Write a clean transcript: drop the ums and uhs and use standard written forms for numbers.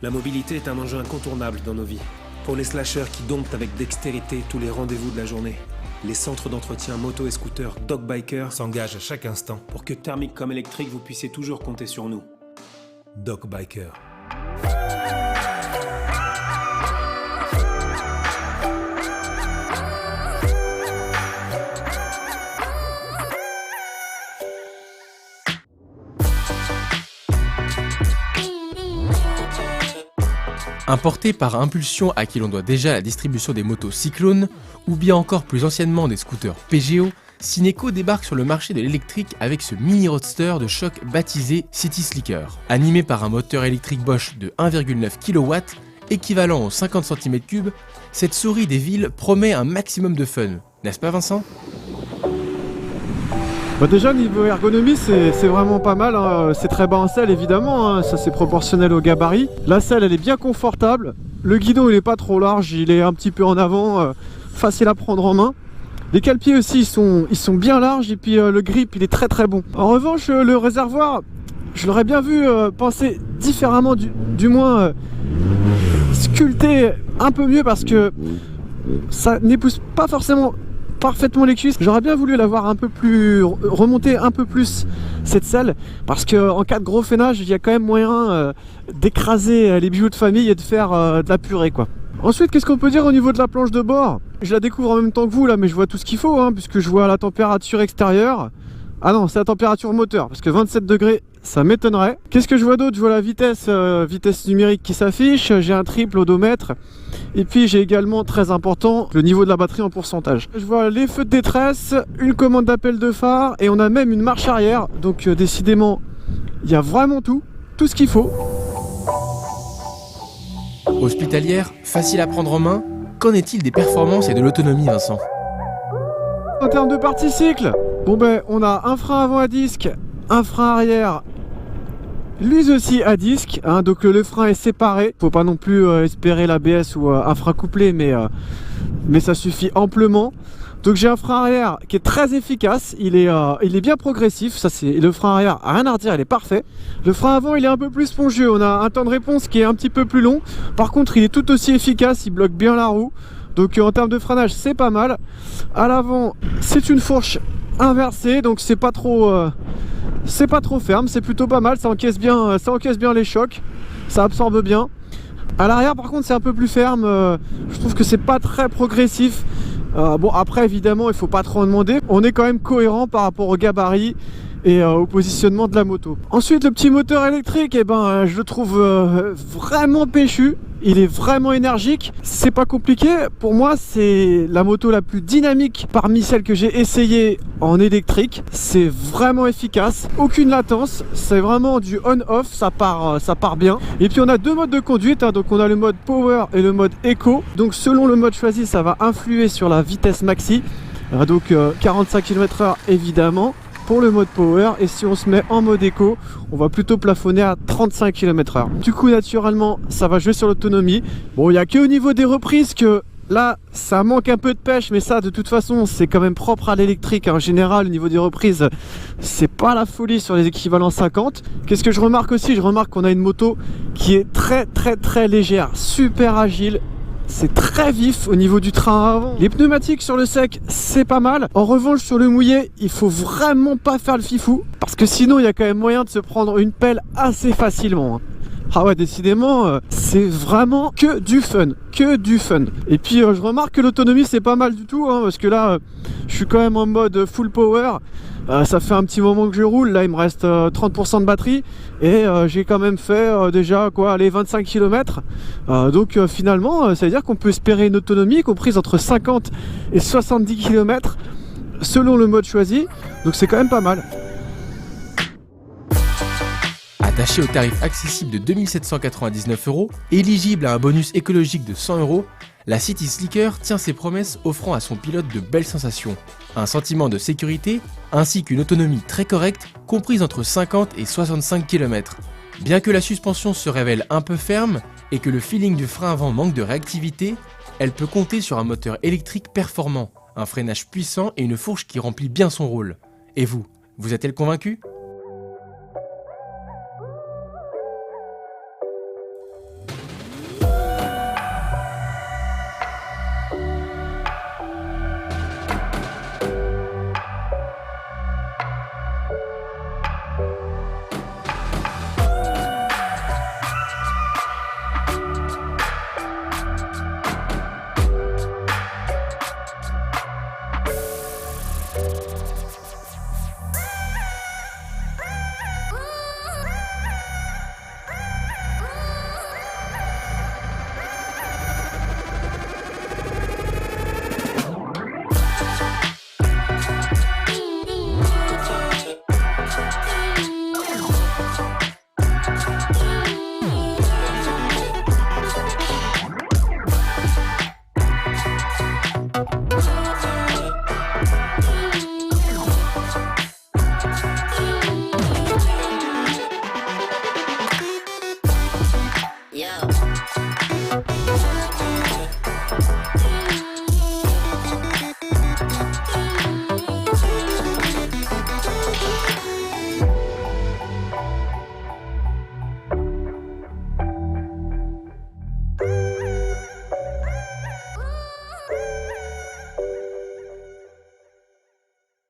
La mobilité est un enjeu incontournable dans nos vies. Pour les slashers qui domptent avec dextérité tous les rendez-vous de la journée, les centres d'entretien moto et scooter Dog Biker s'engagent à chaque instant pour que thermique comme électrique, vous puissiez toujours compter sur nous. Dog Biker. Importé par Impulsion à qui l'on doit déjà la distribution des motos Cyclone, ou bien encore plus anciennement des scooters PGO, Cineco débarque sur le marché de l'électrique avec ce mini roadster de choc baptisé City Slicker. Animé par un moteur électrique Bosch de 1,9 kW, équivalent aux 50 cm3, cette souris des villes promet un maximum de fun, n'est-ce pas Vincent ? Bah déjà niveau ergonomie c'est vraiment pas mal, hein. C'est très bas en selle évidemment, hein. Ça c'est proportionnel au gabarit. La selle elle est bien confortable, le guidon il est pas trop large, il est un petit peu en avant, facile à prendre en main. Les cale-pieds aussi ils sont bien larges et puis le grip il est très bon. En revanche le réservoir, je l'aurais bien vu penser différemment, du moins sculpter un peu mieux parce que ça n'épouse pas forcément parfaitement les cuisses. J'aurais bien voulu l'avoir un peu plus remonter un peu plus cette selle parce que en cas de gros freinage il y a quand même moyen d'écraser les bijoux de famille et de faire de la purée quoi. Ensuite qu'est-ce qu'on peut dire au niveau de la planche de bord? Je la découvre en même temps que vous là, mais je vois tout ce qu'il faut hein, puisque je vois la température extérieure. Ah non, c'est la température moteur parce que 27 degrés ça m'étonnerait. Qu'est-ce que je vois d'autre? Je vois la vitesse numérique qui s'affiche, j'ai un triple odomètre et puis j'ai également, très important, le niveau de la batterie en pourcentage. Je vois les feux de détresse, une commande d'appel de phare et on a même une marche arrière, donc décidément il y a vraiment tout ce qu'il faut. Hospitalière, facile à prendre en main, qu'en est-il des performances et de l'autonomie Vincent? En termes de partie cycle, bon ben on a un frein avant à disque, un frein arrière lui aussi à disque, hein, donc le frein est séparé. Faut pas non plus espérer l'ABS ou un frein couplé, mais ça suffit amplement. Donc j'ai un frein arrière qui est très efficace, il est bien progressif, ça c'est le frein arrière, rien à redire, il est parfait. Le frein avant il est un peu plus spongieux, on a un temps de réponse qui est un petit peu plus long. Par contre il est tout aussi efficace, il bloque bien la roue. Donc en termes de freinage c'est pas mal. À l'avant c'est une fourche inversée, donc c'est pas trop ferme, c'est plutôt pas mal, ça encaisse bien les chocs, ça absorbe bien. À l'arrière par contre c'est un peu plus ferme, je trouve que c'est pas très progressif. Bon après évidemment il faut pas trop en demander, on est quand même cohérent par rapport au gabarit et au positionnement de la moto. Ensuite le petit moteur électrique, je le trouve vraiment péchu, il est vraiment énergique, c'est pas compliqué. Pour moi c'est la moto la plus dynamique parmi celles que j'ai essayé en électrique, c'est vraiment efficace, aucune latence, c'est vraiment du on-off, ça part bien. Et puis on a deux modes de conduite, hein, donc on a le mode power et le mode eco, donc selon le mode choisi ça va influer sur la vitesse maxi, donc 45 km/h évidemment pour le mode power, et si on se met en mode éco on va plutôt plafonner à 35 km/h. Du coup naturellement ça va jouer sur l'autonomie. Bon il n'y a que au niveau des reprises que là ça manque un peu de pêche, mais ça de toute façon c'est quand même propre à l'électrique. En général au niveau des reprises c'est pas la folie sur les équivalents 50. Qu'est-ce que je remarque aussi? Je remarque qu'on a une moto qui est très légère, super agile. C'est très vif au niveau du train avant. Les pneumatiques sur le sec c'est pas mal. En revanche sur le mouillé il faut vraiment pas faire le fifou, parce que sinon il y a quand même moyen de se prendre une pelle assez facilement. Ah ouais décidément c'est vraiment que du fun. Et puis je remarque que l'autonomie c'est pas mal du tout hein, parce que là je suis quand même en mode full power. Ça fait un petit moment que je roule, là il me reste 30% de batterie et j'ai quand même fait déjà 25 km. Donc finalement ça veut dire qu'on peut espérer une autonomie comprise entre 50 et 70 km selon le mode choisi, donc c'est quand même pas mal. Attaché au tarif accessible de 2799 €, éligible à un bonus écologique de 100 €, la City Slicker tient ses promesses, offrant à son pilote de belles sensations, un sentiment de sécurité ainsi qu'une autonomie très correcte comprise entre 50 et 65 km. Bien que la suspension se révèle un peu ferme et que le feeling du frein avant manque de réactivité, elle peut compter sur un moteur électrique performant, un freinage puissant et une fourche qui remplit bien son rôle. Et vous êtes-elle convaincu ?